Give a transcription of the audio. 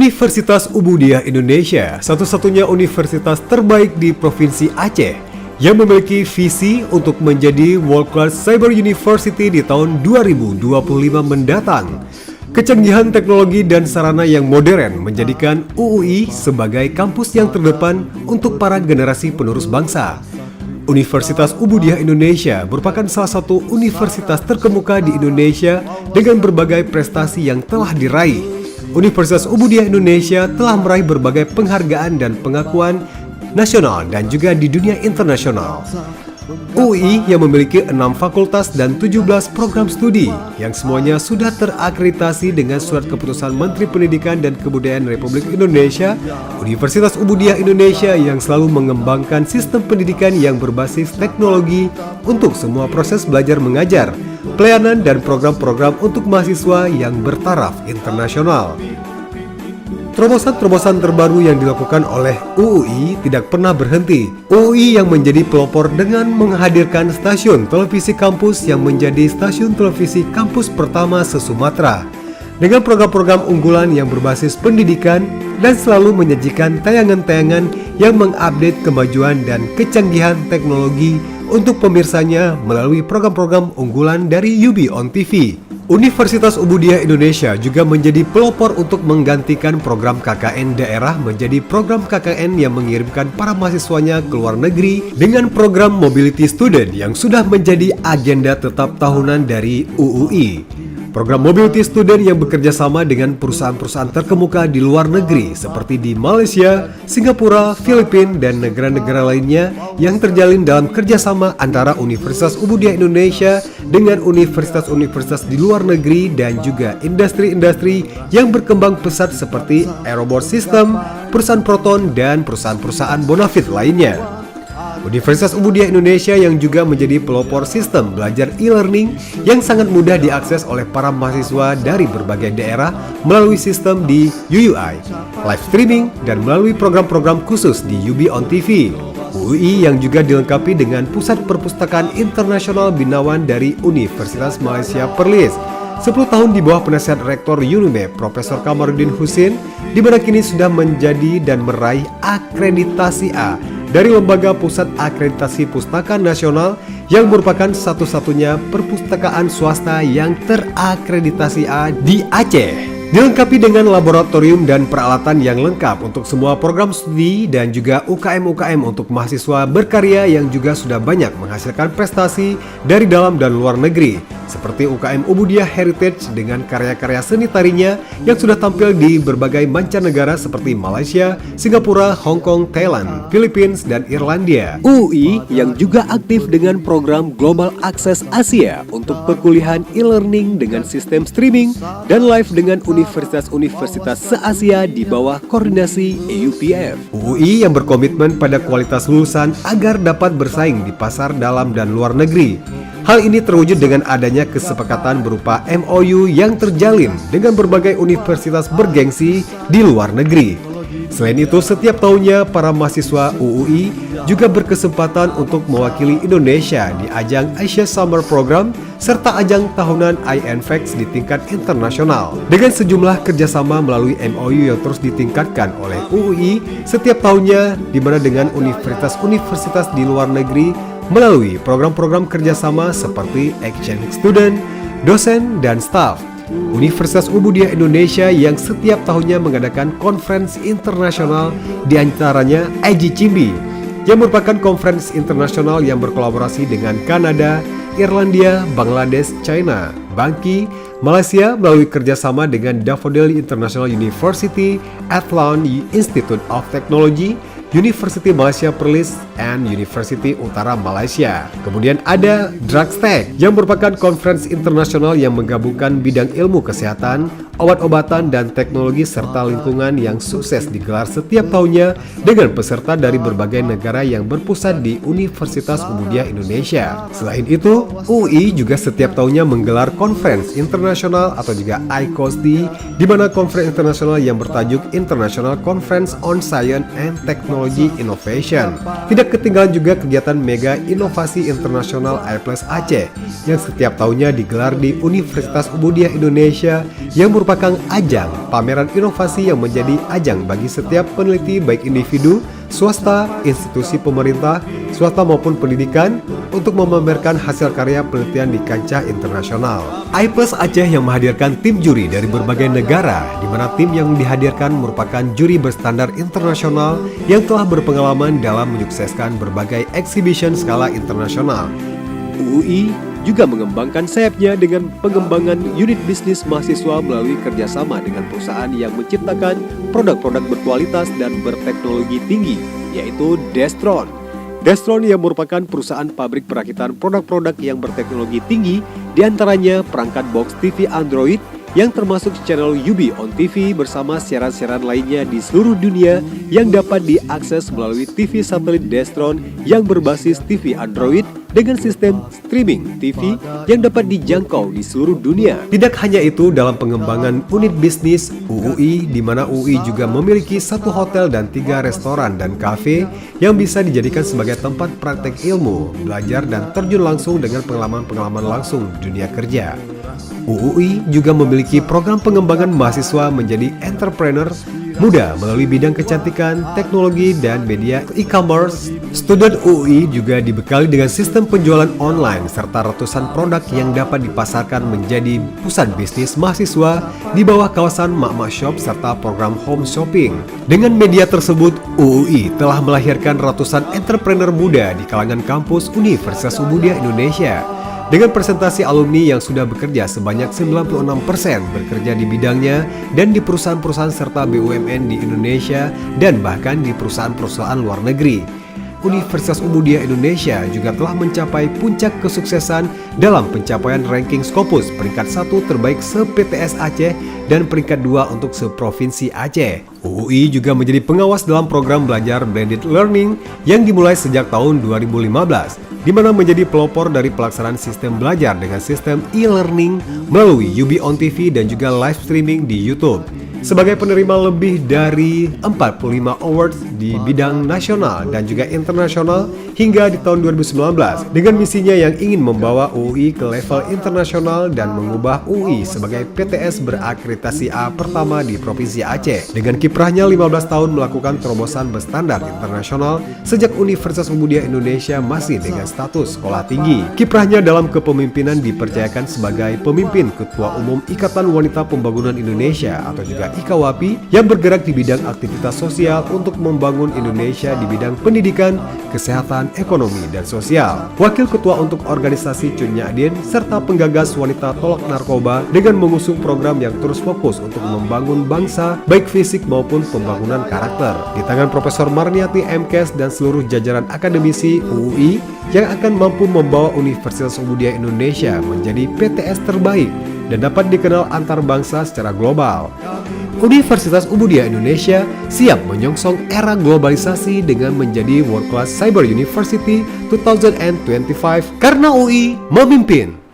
Universitas Ubudiyah Indonesia, satu-satunya universitas terbaik di Provinsi Aceh yang memiliki visi untuk menjadi World Class Cyber University di tahun 2025 mendatang. Kecanggihan teknologi dan sarana yang modern menjadikan UUI sebagai kampus yang terdepan untuk para generasi penerus bangsa. Universitas Ubudiyah Indonesia merupakan salah satu universitas terkemuka di Indonesia dengan berbagai prestasi yang telah diraih. Universitas Ubudiyah Indonesia telah meraih berbagai penghargaan dan pengakuan nasional dan juga di dunia internasional. UI yang memiliki 6 fakultas dan 17 program studi yang semuanya sudah terakreditasi dengan surat keputusan Menteri Pendidikan dan Kebudayaan Republik Indonesia. Universitas Ubudiyah Indonesia yang selalu mengembangkan sistem pendidikan yang berbasis teknologi untuk semua proses belajar mengajar, pelayanan dan program-program untuk mahasiswa yang bertaraf internasional. Terobosan-terobosan terbaru yang dilakukan oleh UUI tidak pernah berhenti. UUI yang menjadi pelopor dengan menghadirkan stasiun televisi kampus yang menjadi stasiun televisi kampus pertama se-Sumatera. Dengan program-program unggulan yang berbasis pendidikan dan selalu menyajikan tayangan-tayangan yang mengupdate kemajuan dan kecanggihan teknologi untuk pemirsanya melalui program-program unggulan dari UB on TV. Universitas Ubudiyah Indonesia juga menjadi pelopor untuk menggantikan program KKN daerah menjadi program KKN yang mengirimkan para mahasiswanya ke luar negeri dengan program Mobility Student yang sudah menjadi agenda tetap tahunan dari UUI. Program Mobility Student yang bekerja sama dengan perusahaan-perusahaan terkemuka di luar negeri seperti di Malaysia, Singapura, Filipina, dan negara-negara lainnya yang terjalin dalam kerjasama antara Universitas Ubudiyah Indonesia dengan universitas-universitas di luar negeri dan juga industri-industri yang berkembang pesat seperti Aerobor System, perusahaan Proton, dan perusahaan-perusahaan bonafit lainnya. Universitas Ubudiyah Indonesia yang juga menjadi pelopor sistem belajar e-learning yang sangat mudah diakses oleh para mahasiswa dari berbagai daerah melalui sistem di UUI, live streaming, dan melalui program-program khusus di UB on TV. UUI yang juga dilengkapi dengan pusat perpustakaan internasional binawan dari Universitas Malaysia Perlis. 10 tahun di bawah penasihat Rektor UNIME Profesor Kamarudin Husin, di mana kini sudah menjadi dan meraih akreditasi A dari Lembaga Pusat Akreditasi Pustaka Nasional yang merupakan satu-satunya perpustakaan swasta yang terakreditasi A di Aceh. Dilengkapi dengan laboratorium dan peralatan yang lengkap untuk semua program studi dan juga UKM-UKM untuk mahasiswa berkarya yang juga sudah banyak menghasilkan prestasi dari dalam dan luar negeri, seperti UKM Ubudiyah Heritage dengan karya-karya seni tarinya yang sudah tampil di berbagai mancanegara seperti Malaysia, Singapura, Hong Kong, Thailand, Filipina, dan Irlandia. UI yang juga aktif dengan program Global Access Asia untuk perkuliahan e-learning dengan sistem streaming dan live dengan universitas-universitas se-Asia di bawah koordinasi EUPF. UUI yang berkomitmen pada kualitas lulusan agar dapat bersaing di pasar dalam dan luar negeri. Hal ini terwujud dengan adanya kesepakatan berupa MOU yang terjalin dengan berbagai universitas bergengsi di luar negeri. Selain itu, setiap tahunnya para mahasiswa UUI juga berkesempatan untuk mewakili Indonesia di ajang Asia Summer Program serta ajang tahunan INFEX di tingkat internasional. Dengan sejumlah kerjasama melalui MOU yang terus ditingkatkan oleh UUI setiap tahunnya, di mana dengan universitas-universitas di luar negeri melalui program-program kerjasama seperti exchange student, dosen, dan staf. Universitas Ubudiyah Indonesia yang setiap tahunnya mengadakan konferensi internasional, diantaranya IGCIMBY, yang merupakan konferensi internasional yang berkolaborasi dengan Kanada, Irlandia, Bangladesh, China, Bangki, Malaysia melalui kerjasama dengan Daffodil International University, Athlon Institute of Technology, University Malaysia Perlis, and University Utara Malaysia. Kemudian ada Drugstech yang merupakan konferensi internasional yang menggabungkan bidang ilmu kesehatan, obat-obatan, dan teknologi serta lingkungan yang sukses digelar setiap tahunnya dengan peserta dari berbagai negara yang berpusat di Universitas Ubudiyah Indonesia. Selain itu, UI juga setiap tahunnya menggelar konferensi internasional atau juga ICOSD, di mana konferensi internasional yang bertajuk International Conference on Science and Technology Innovation. Tidak ketinggalan juga kegiatan Mega Inovasi Internasional IPLES Aceh yang setiap tahunnya digelar di Universitas Ubudiyah Indonesia yang merupakan merupakan ajang pameran inovasi yang menjadi ajang bagi setiap peneliti baik individu, swasta, institusi pemerintah, swasta maupun pendidikan untuk memamerkan hasil karya penelitian di kancah internasional. IPLUS Aceh yang menghadirkan tim juri dari berbagai negara, di mana tim yang dihadirkan merupakan juri berstandar internasional yang telah berpengalaman dalam menyukseskan berbagai exhibition skala internasional. UUI juga mengembangkan sayapnya dengan pengembangan unit bisnis mahasiswa melalui kerjasama dengan perusahaan yang menciptakan produk-produk berkualitas dan berteknologi tinggi, yaitu Destron. Destron yang merupakan perusahaan pabrik perakitan produk-produk yang berteknologi tinggi, diantaranya perangkat box TV Android, yang termasuk channel UB on TV bersama siaran-siaran lainnya di seluruh dunia yang dapat diakses melalui TV satelit Destron yang berbasis TV Android dengan sistem streaming TV yang dapat dijangkau di seluruh dunia. Tidak hanya itu, dalam pengembangan unit bisnis UUI, di mana UUI juga memiliki 1 hotel dan 3 restoran dan kafe yang bisa dijadikan sebagai tempat praktek ilmu, belajar dan terjun langsung dengan pengalaman-pengalaman langsung dunia kerja. UUI juga memiliki program pengembangan mahasiswa menjadi entrepreneur muda melalui bidang kecantikan, teknologi, dan media e-commerce. Student UUI juga dibekali dengan sistem penjualan online serta ratusan produk yang dapat dipasarkan menjadi pusat bisnis mahasiswa di bawah kawasan Mak-Mak Shop serta program home shopping. Dengan media tersebut, UUI telah melahirkan ratusan entrepreneur muda di kalangan kampus Universitas Muhammadiyah Indonesia. Dengan presentasi alumni yang sudah bekerja sebanyak 96% bekerja di bidangnya dan di perusahaan-perusahaan serta BUMN di Indonesia dan bahkan di perusahaan-perusahaan luar negeri. Universitas Muhammadiyah Indonesia juga telah mencapai puncak kesuksesan dalam pencapaian ranking Scopus peringkat 1 terbaik se-PTS Aceh dan peringkat 2 untuk se-Provinsi Aceh. UUI juga menjadi pengawas dalam program belajar blended learning yang dimulai sejak tahun 2015, di mana menjadi pelopor dari pelaksanaan sistem belajar dengan sistem e-learning melalui UB on TV dan juga live streaming di YouTube. Sebagai penerima lebih dari 45 awards di bidang nasional dan juga internasional hingga di tahun 2019 dengan misinya yang ingin membawa UUI ke level internasional dan mengubah UUI sebagai PTS berakreditasi A pertama di Provinsi Aceh. Dengan kiprahnya 15 tahun melakukan terobosan berstandar internasional sejak Universitas Muhammadiyah Indonesia masih dengan status sekolah tinggi. Kiprahnya dalam kepemimpinan dipercayakan sebagai pemimpin Ketua Umum Ikatan Wanita Pembangunan Indonesia atau juga IKAWAPI yang bergerak di bidang aktivitas sosial untuk membangun Indonesia di bidang pendidikan, kesehatan, ekonomi, dan sosial. Wakil Ketua untuk organisasi Cun Nyadin serta penggagas wanita tolak narkoba dengan mengusung program yang terus fokus untuk membangun bangsa baik fisik maupun pembangunan karakter. Di tangan Profesor Marniati MKes dan seluruh jajaran akademisi UUI yang akan mampu membawa Universitas Muhammadiyah Indonesia menjadi PTS terbaik dan dapat dikenal antar bangsa secara global. Universitas Muhammadiyah Indonesia siap menyongsong era globalisasi dengan menjadi World Class Cyber University 2025 karena UI memimpin.